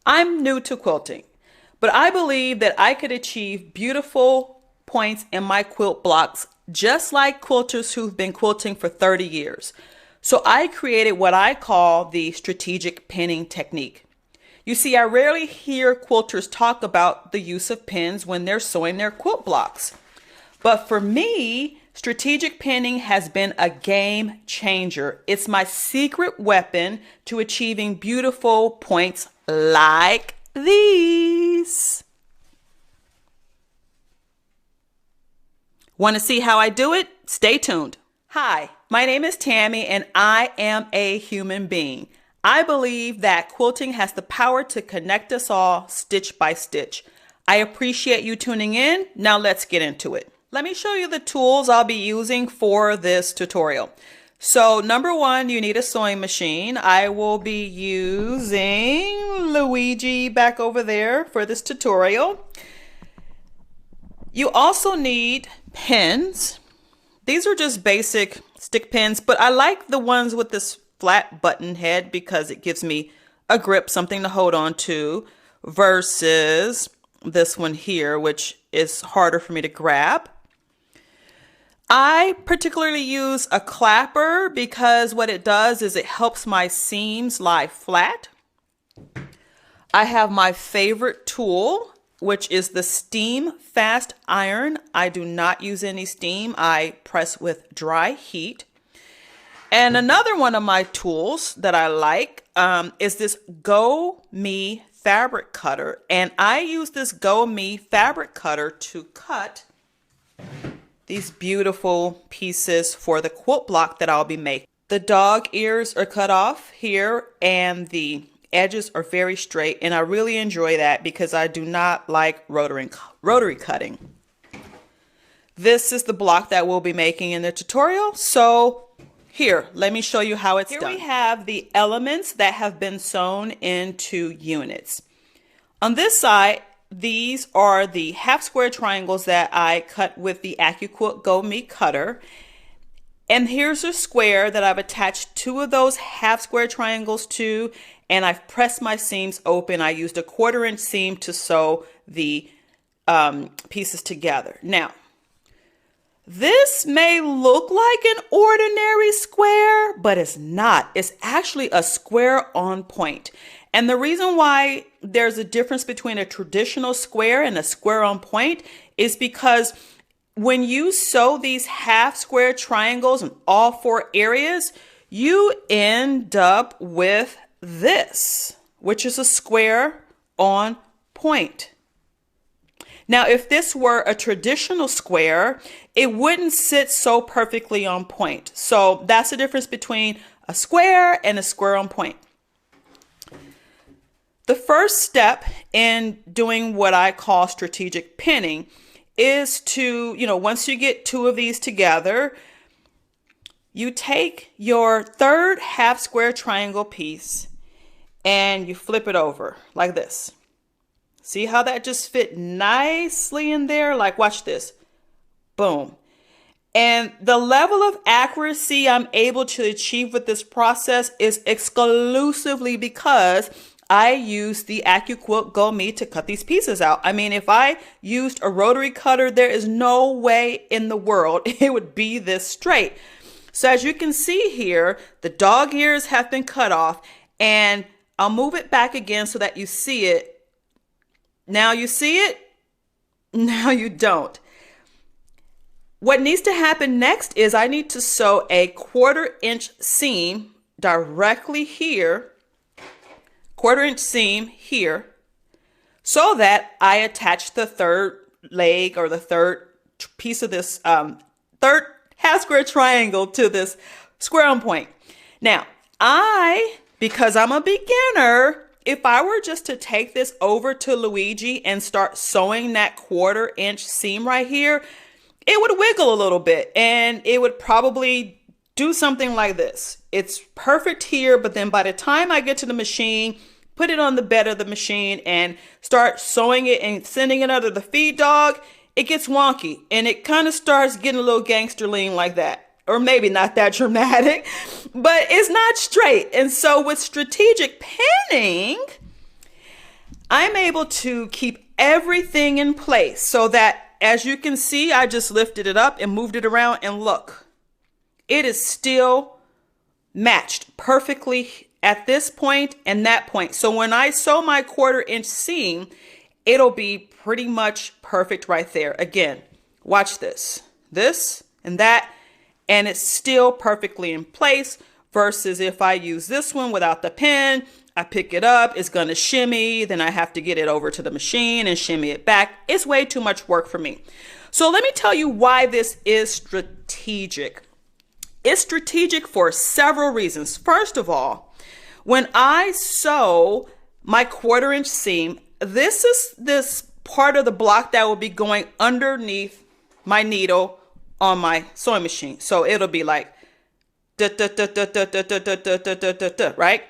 I'm new to quilting, but I believe that I could achieve beautiful points in my quilt blocks just like quilters who've been quilting for 30 years. So I created what I call the strategic pinning technique. You see, I rarely hear quilters talk about the use of pins when they're sewing their quilt blocks. But for me, strategic pinning has been a game changer. It's my secret weapon to achieving beautiful points like these. Want to see how I do it? Stay tuned. Hi, my name is Tammy and I am a human being. I believe that quilting has the power to connect us all stitch by stitch. I appreciate you tuning in. Now let's get into it. Let me show you the tools I'll be using for this tutorial. So number one, you need a sewing machine. I will be using Luigi back over there for this tutorial. You also need pins. These are just basic stick pins, but I like the ones with this flat button head because it gives me a grip, something to hold on to, versus this one here, which is harder for me to grab. I particularly use a clapper because what it does is it helps my seams lie flat. I have my favorite tool, which is the steam fast iron. I do not use any steam. I press with dry heat. And another one of my tools that I like is this Go Me fabric cutter. And I use this Go Me fabric cutter to cut these beautiful pieces for the quilt block that I'll be making. The dog ears are cut off here and the edges are very straight, and I really enjoy that because I do not like rotary cutting. This is the block that we'll be making in the tutorial. So here, let me show you how it's done. Here we have the elements that have been sewn into units. On this side, these are the half square triangles that I cut with the AccuQuilt Go Me cutter. And here's a square that I've attached two of those half square triangles to, and I've pressed my seams open. I used a 1/4 inch seam to sew the pieces together. Now, this may look like an ordinary square, but it's not. It's actually a square on point. And the reason why there's a difference between a traditional square and a square on point is because when you sew these half square triangles in all 4 areas, you end up with this, which is a square on point. Now, if this were a traditional square, it wouldn't sit so perfectly on point. So that's the difference between a square and a square on point. The first step in doing what I call strategic pinning is to, once you get 2 of these together, you take your 3rd half square triangle piece and you flip it over like this. See how that just fit nicely in there? Like, watch this. Boom. And the level of accuracy I'm able to achieve with this process is exclusively because I use the AccuQuilt Go Me to cut these pieces out. I mean, if I used a rotary cutter, there is no way in the world it would be this straight. So as you can see here, the dog ears have been cut off, and I'll move it back again so that you see it. Now you see it, now you don't. What needs to happen next is I need to sew a 1/4 inch seam directly here, 1/4 inch seam here, so that I attach the 3rd leg or the 3rd piece of this 3rd half square triangle to this square on point. Now, because I'm a beginner, if I were just to take this over to Luigi and start sewing that 1/4 inch seam right here, it would wiggle a little bit and it would probably do something like this. It's perfect here, but then by the time I get to the machine, put it on the bed of the machine and start sewing it and sending it under the feed dog, it gets wonky and it kind of starts getting a little gangster lean like that. Or maybe not that dramatic, but it's not straight. And so with strategic pinning, I'm able to keep everything in place so that, as you can see, I just lifted it up and moved it around, and look, it is still matched perfectly at this point and that point. So when I sew my 1/4 inch seam, it'll be pretty much perfect right there. Again, watch this and that, and it's still perfectly in place, versus if I use this one without the pin, I pick it up, it's gonna shimmy, then I have to get it over to the machine and shimmy it back. It's way too much work for me. So let me tell you why this is strategic. It's strategic for several reasons. First of all, when I sew my 1/4 inch seam, this is this part of the block that will be going underneath my needle on my sewing machine. So it'll be like da, da, da, da, da, da, da, da, da, da, da, da, right?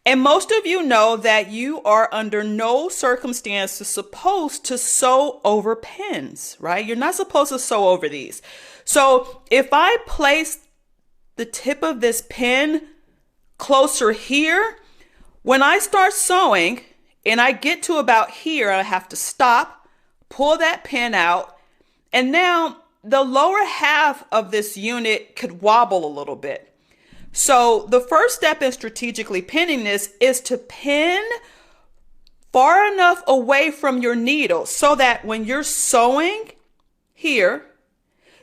And most of you know that you are under no circumstances supposed to sew over pins, right? You're not supposed to sew over these. So if I place the tip of this pin closer here, when I start sewing and I get to about here, I have to stop, pull that pin out, and now the lower half of this unit could wobble a little bit. So the first step in strategically pinning this is to pin far enough away from your needle so that when you're sewing here,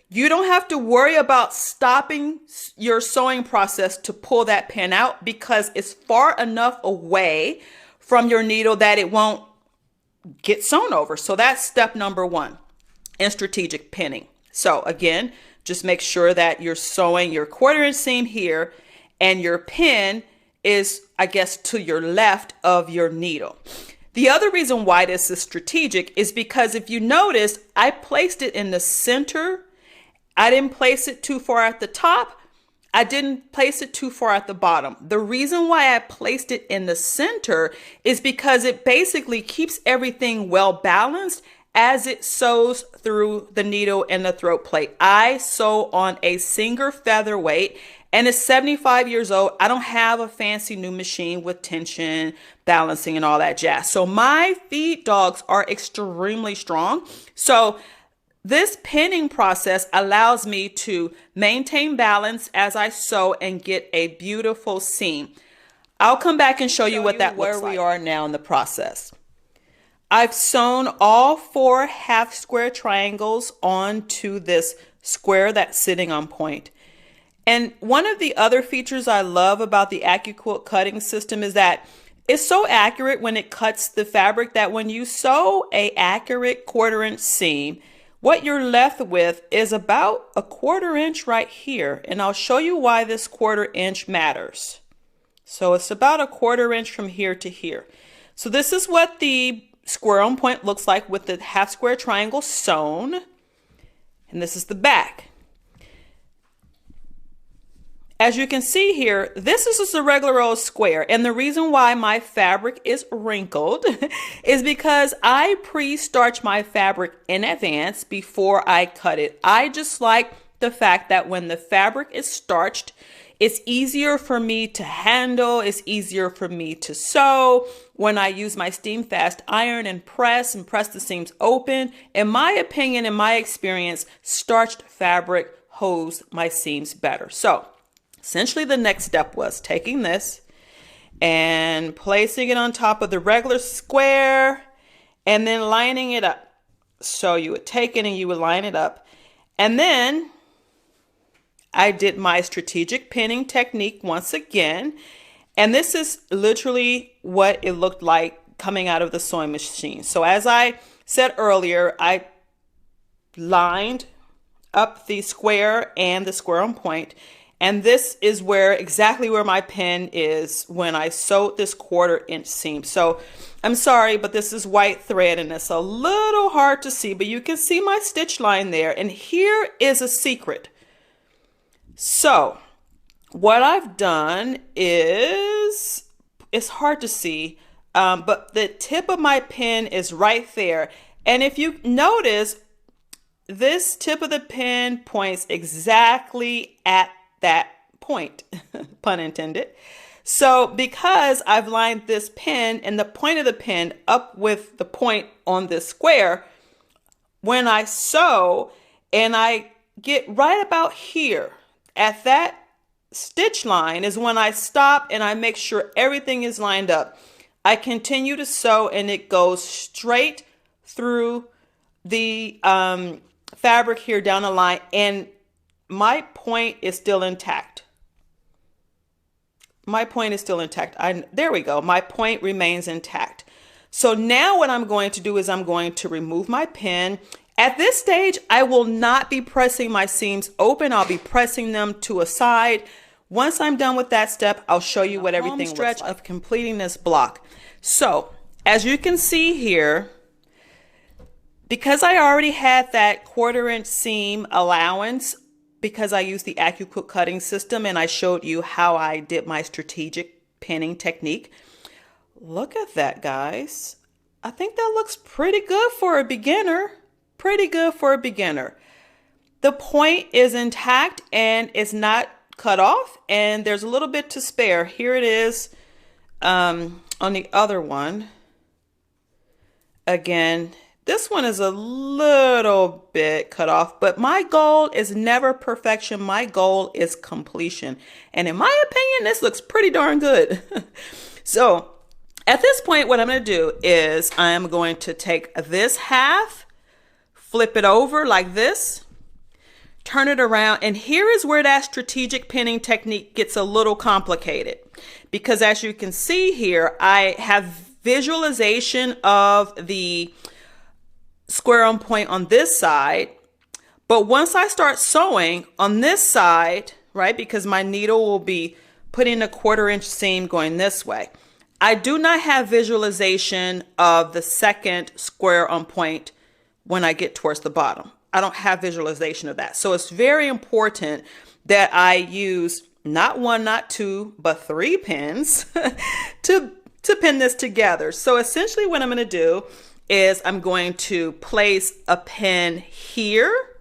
you don't have to worry about stopping your sewing process to pull that pin out, because it's far enough away from your needle that it won't get sewn over. So that's step number 1 in strategic pinning. So again, just make sure that you're sewing your 1/4 inch seam here and your pin is, I guess, to your left of your needle. The other reason why this is strategic is because if you notice, I placed it in the center. I didn't place it too far at the top. I didn't place it too far at the bottom. The reason why I placed it in the center is because it basically keeps everything well balanced as it sews through the needle and the throat plate. I sew on a Singer featherweight, and it's 75 years old. I don't have a fancy new machine with tension, balancing, and all that jazz. So my feed dogs are extremely strong. So this pinning process allows me to maintain balance as I sew and get a beautiful seam. I'll come back and show you what that looks like. Where we are now in the process. I've sewn all 4 half square triangles onto this square that's sitting on point. And one of the other features I love about the AccuQuilt cutting system is that it's so accurate when it cuts the fabric that when you sew a accurate 1/4 inch seam, what you're left with is about a 1/4 inch right here. And I'll show you why this 1/4 inch matters. So it's about a 1/4 inch from here to here. So this is what the square on point looks like with the half square triangle sewn. And this is the back. As you can see here, this is just a regular old square. And the reason why my fabric is wrinkled is because I pre-starch my fabric in advance before I cut it. I just like the fact that when the fabric is starched, it's easier for me to handle, it's easier for me to sew. When I use my steam fast iron and press the seams open, in my opinion, in my experience, starched fabric holds my seams better. So essentially the next step was taking this and placing it on top of the regular square and then lining it up. So you would take it and you would line it up. And then I did my strategic pinning technique once again. And this is literally what it looked like coming out of the sewing machine. So as I said earlier, I lined up the square and the square on point. And this is exactly where my pin is when I sewed this 1/4 inch seam. So I'm sorry, but this is white thread and it's a little hard to see, but you can see my stitch line there. And here is a secret. So what I've done is, it's hard to see, but the tip of my pin is right there. And if you notice, this tip of the pin points exactly at that point, pun intended. So because I've lined this pin and the point of the pin up with the point on this square, when I sew and I get right about here at that stitch line is when I stop and I make sure everything is lined up. I continue to sew and it goes straight through the fabric here down the line, and my point is still intact. My point is still intact. There we go. My point remains intact. So now what I'm going to do is I'm going to remove my pin. At this stage, I will not be pressing my seams open. I'll be pressing them to a side. Once I'm done with that step, I'll show you what everything looks like of completing this block. So as you can see here, because I already had that 1/4 inch seam allowance, because I used the AccuQuilt cutting system and I showed you how I did my strategic pinning technique. Look at that, guys. I think that looks pretty good for a beginner. Pretty good for a beginner. The point is intact and it's not cut off, and there's a little bit to spare. Here it is on the other one. Again, this one is a little bit cut off, but my goal is never perfection. My goal is completion. And in my opinion, this looks pretty darn good. So at this point, what I'm going to do is I'm going to take this half, flip it over like this, turn it around, and here is where that strategic pinning technique gets a little complicated, because as you can see here, I have visualization of the square on point on this side, but once I start sewing on this side, right, because my needle will be putting a 1/4 inch seam going this way, I do not have visualization of the second square on point when I get towards the bottom. I don't have visualization of that. So it's very important that I use not 1, not 2, but 3 pins to pin this together. So essentially what I'm going to do is I'm going to place a pin here,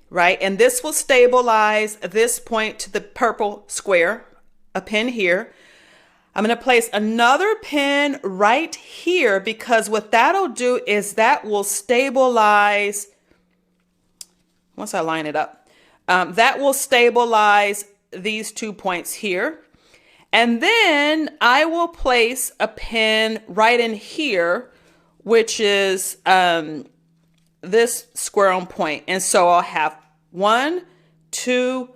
right? And this will stabilize this point to the purple square, a pin here. I'm going to place another pin right here, because what that'll do is that will stabilize, once I line it up, that will stabilize these 2 points here. And then I will place a pin right in here, which is this square on point. And so I'll have 1, 2,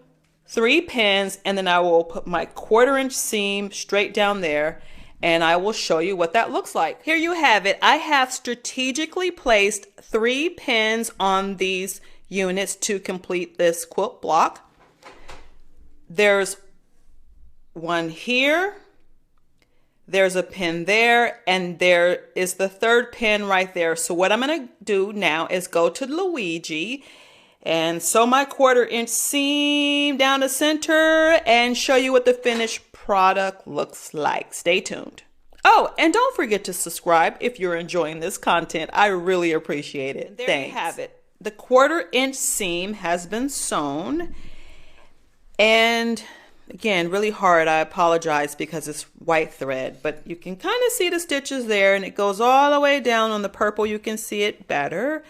3 pins, and then I will put my 1/4 inch seam straight down there, and I will show you what that looks like. Here you have it. I have strategically placed 3 pins on these units to complete this quilt block. There's one here, there's a pin there, and there is the 3rd pin right there. So what I'm going to do now is go to Luigi and sew my 1/4 inch seam down the center and show you what the finished product looks like. Stay tuned. Oh, and don't forget to subscribe if you're enjoying this content. I really appreciate it. There Thanks. You have it. The 1/4 inch seam has been sewn, and again, really hard. I apologize because it's white thread, but you can kind of see the stitches there, and it goes all the way down on the purple. You can see it better.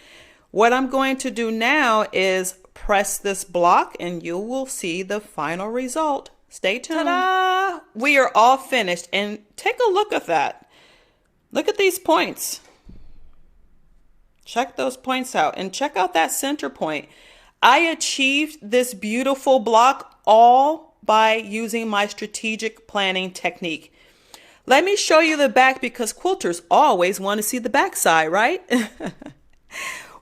What I'm going to do now is press this block, and you will see the final result. Stay tuned. Ta-da! We are all finished, and take a look at that. Look at these points. Check those points out, and check out that center point. I achieved this beautiful block all by using my strategic planning technique. Let me show you the back, because quilters always want to see the back side, right?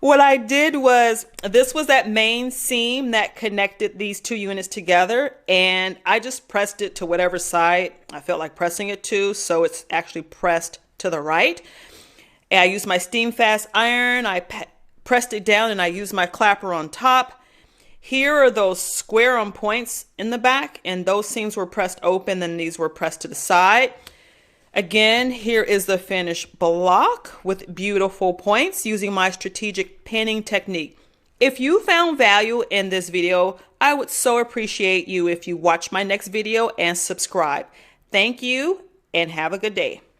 What I did was, this was that main seam that connected these 2 units together, and I just pressed it to whatever side I felt like pressing it to, so it's actually pressed to the right. And I used my steam fast iron, I pressed it down, and I used my clapper on top. Here are those square on points in the back, and those seams were pressed open, and these were pressed to the side. Again, here is the finished block with beautiful points using my strategic pinning technique. If you found value in this video, I would so appreciate you if you watch my next video and subscribe. Thank you and have a good day.